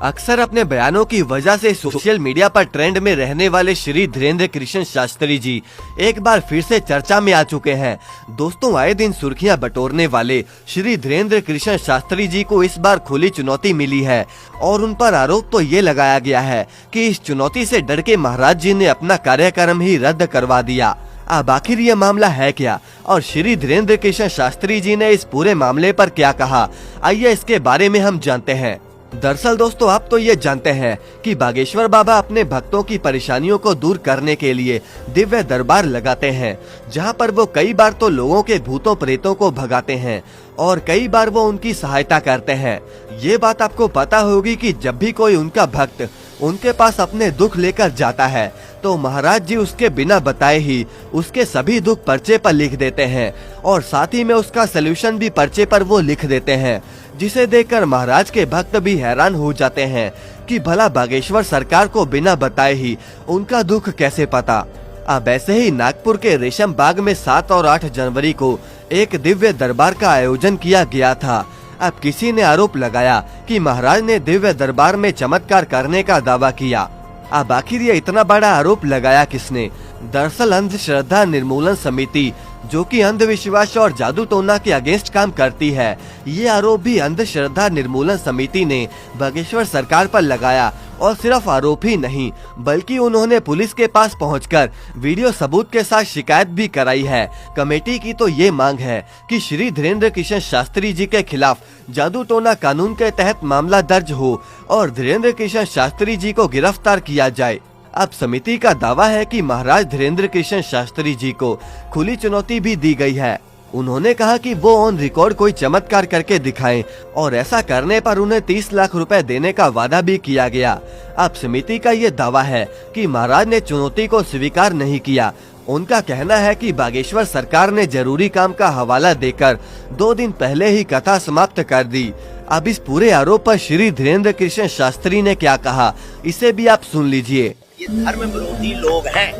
अक्सर अपने बयानों की वजह से सोशल मीडिया पर ट्रेंड में रहने वाले श्री धीरेन्द्र कृष्ण शास्त्री जी एक बार फिर से चर्चा में आ चुके हैं। दोस्तों, आए दिन सुर्खियां बटोरने वाले श्री धीरेन्द्र कृष्ण शास्त्री जी को इस बार खुली चुनौती मिली है और उन पर आरोप तो ये लगाया गया है कि इस चुनौती से डर के महाराज जी ने अपना कार्यक्रम ही रद्द करवा दिया। अब आखिर ये मामला है क्या और श्री धीरेन्द्र कृष्ण शास्त्री जी ने इस पूरे मामले पर क्या कहा, आइए इसके बारे में हम जानते हैं। दरअसल दोस्तों, आप तो ये जानते हैं कि बागेश्वर बाबा अपने भक्तों की परेशानियों को दूर करने के लिए दिव्य दरबार लगाते हैं, जहां पर वो कई बार तो लोगों के भूतों प्रेतों को भगाते हैं और कई बार वो उनकी सहायता करते हैं। ये बात आपको पता होगी कि जब भी कोई उनका भक्त उनके पास अपने दुख लेकर जाता है तो महाराज जी उसके बिना बताए ही उसके सभी दुख पर्चे पर लिख देते हैं और साथ ही में उसका सलूशन भी पर्चे पर वो लिख देते हैं, जिसे देखकर महाराज के भक्त भी हैरान हो जाते हैं कि भला बागेश्वर सरकार को बिना बताए ही उनका दुख कैसे पता। अब ऐसे ही नागपुर के रेशम बाग में 7 और 8 जनवरी को एक दिव्य दरबार का आयोजन किया गया था। अब किसी ने आरोप लगाया कि महाराज ने दिव्य दरबार में चमत्कार करने का दावा किया। अब आखिर ये इतना बड़ा आरोप लगाया किसने? दरअसल अंधश्रद्धा निर्मूलन समिति, जो कि अंधविश्वास और जादू टोना के अगेंस्ट काम करती है, ये आरोप भी अंधश्रद्धा निर्मूलन समिति ने बागेश्वर सरकार पर लगाया। और सिर्फ आरोप ही नहीं, बल्कि उन्होंने पुलिस के पास पहुंचकर वीडियो सबूत के साथ शिकायत भी कराई है। कमेटी की तो ये मांग है कि श्री धीरेन्द्र कृष्ण शास्त्री जी के खिलाफ जादू टोना कानून के तहत मामला दर्ज हो और धीरेन्द्र कृष्ण शास्त्री जी को गिरफ्तार किया जाए। अब समिति का दावा है कि महाराज धीरेन्द्र कृष्ण शास्त्री जी को खुली चुनौती भी दी गई है। उन्होंने कहा कि वो ऑन रिकॉर्ड कोई चमत्कार करके दिखाएं और ऐसा करने पर उन्हें 30 लाख रुपए देने का वादा भी किया गया। अब समिति का ये दावा है कि महाराज ने चुनौती को स्वीकार नहीं किया। उनका कहना है कि बागेश्वर सरकार ने जरूरी काम का हवाला देकर 2 दिन पहले ही कथा समाप्त कर दी। अब इस पूरे आरोप पर श्री धीरेन्द्र कृष्ण शास्त्री ने क्या कहा, इसे भी आप सुन लीजिए। ये धर्म विरोधी लोग हैं,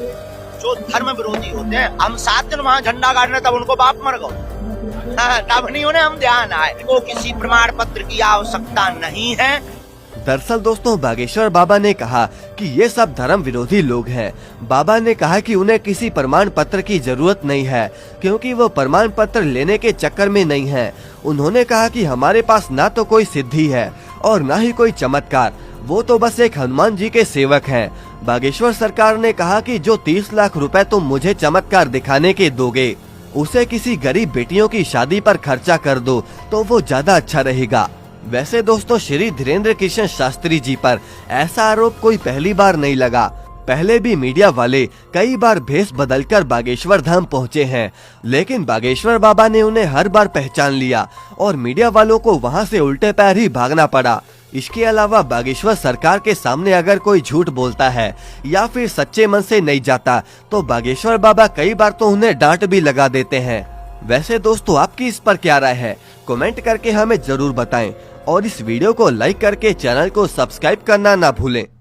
जो धर्म विरोधी होते हैं। हम 7 दिन वहाँ झंडा गाड़ने, तब उनको बाप मर गए, तब नहीं उन्हें हम ध्यान आए। को किसी प्रमाण पत्र की आवश्यकता नहीं है। दरअसल दोस्तों, बागेश्वर बाबा ने कहा कि ये सब धर्म विरोधी लोग हैं। बाबा ने कहा कि उन्हें किसी प्रमाण पत्र की जरूरत नहीं है, क्योंकि वो प्रमाण पत्र लेने के चक्कर में नहीं है। उन्होंने कहा कि हमारे पास ना तो कोई सिद्धि है और ना ही कोई चमत्कार, वो तो बस एक हनुमान जी के सेवक हैं। बागेश्वर सरकार ने कहा कि जो 30 लाख रुपए तुम मुझे चमत्कार दिखाने के दोगे, उसे किसी गरीब बेटियों की शादी पर खर्चा कर दो तो वो ज्यादा अच्छा रहेगा। वैसे दोस्तों, श्री धीरेन्द्र कृष्ण शास्त्री जी पर ऐसा आरोप कोई पहली बार नहीं लगा। पहले भी मीडिया वाले कई बार भेष बदलकर बागेश्वर धाम पहुंचे हैं, लेकिन बागेश्वर बाबा ने उन्हें हर बार पहचान लिया और मीडिया वालों को वहां से उल्टे पैर ही भागना पड़ा। इसके अलावा बागेश्वर सरकार के सामने अगर कोई झूठ बोलता है या फिर सच्चे मन से नहीं जाता तो बागेश्वर बाबा कई बार तो उन्हें डांट भी लगा देते हैं। वैसे दोस्तों, आपकी इस पर क्या राय है? कमेंट करके हमें जरूर बताएं और इस वीडियो को लाइक करके चैनल को सब्सक्राइब करना ना भूलें।